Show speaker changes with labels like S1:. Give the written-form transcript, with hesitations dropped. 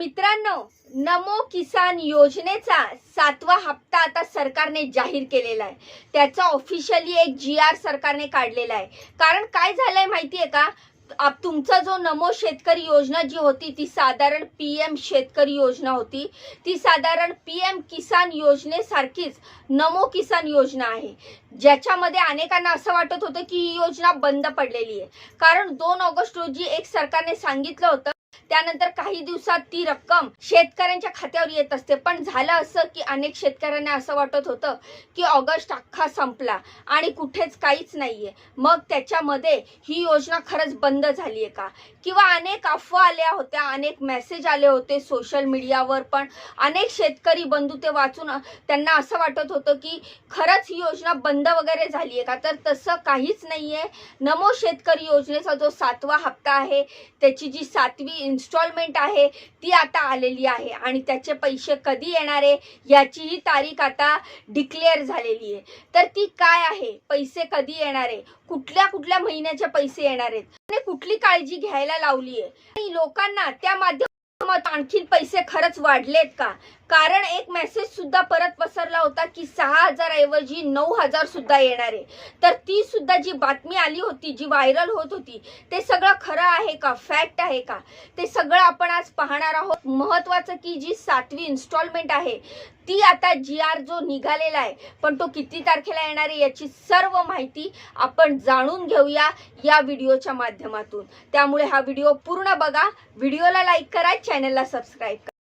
S1: मित्रांनो, नमो किसान योजनेचा 7वा हप्ता आता सरकारने जाहीर केलेला आहे। त्याचा ऑफिशियली एक GR सरकारने काढलेला आहे। कारण काय झालंय माहितीये का, तुमचा जो नमो शेतकरी योजना जी होती ती साधारण PM शेतकरी योजना होती। ती साधारण PM किसान योजनेसारखीच नमो किसान योजना आहे, ज्याच्यामध्ये अनेकांना असं वाटत होतं की ही योजना बंद पडलेली आहे। कारण 2 ऑगस्ट रोजी एक सरकारने सांगितलं होतं, त्यानंतर काही दिवसात ती रक्कम शेतकऱ्यांच्या खात्यावर येत असते। पण झालं असं की अनेक शेतकऱ्यांना असं वाटत होतं की ऑगस्ट अख्खा संपला आणि कुठेच काहीच नाहीये, मग त्याच्यामध्ये ही योजना खरंच बंद झालीये का, किंवा अनेक अफवा आल्या होत्या, अनेक मेसेज आले होते सोशल मीडियावर। पण अनेक शेतकरी बंधू ते वाचून त्यांना असं वाटत होतं की खरंच ही योजना बंद वगैरे झालीये का, तर तसं काहीच नाहीये। नमो शेतकरी योजनेचा जो 7वा हप्ता आहे, त्याची जी 7वी इन्स्टॉलमेंट आहे ती आता आलेली आहे आणि त्याचे पैसे कधी येणार आहे याचीही तारीख आता डिक्लेअर झालेली आहे। तर ती काय आहे, पैसे कधी येणार आहे, कुठल्या महिन्याचे पैसे येणार आहेत, आणि कुठली काळजी घ्यायला लावली आहे, आणि लोकांना त्या माध्यमातून आणखीन पैसे खरंच वाढलेत का। कारण एक मेसेज सुद्धा परत पसरला होता की 6,000 ऐवजी 9,000 सुद्धा येणार आहे। तर ती सुद्धा जी बातमी आली होती, जी व्हायरल होत होती, ते सगळं खरं आहे का, फॅक्ट आहे का, ते सगळं आपण आज पाहणार आहोत। महत्त्वाचं की जी 7वी इन्स्टॉलमेंट आहे ती आता GR जो निघालेला आहे, पण तो किती तारखेला येणार आहे याची सर्व माहिती आपण जाणून घेऊया या व्हिडिओच्या माध्यमातून। त्यामुळे हा व्हिडिओ पूर्ण बघा, व्हिडिओला लाईक करा, चॅनलला सबस्क्राईब करा।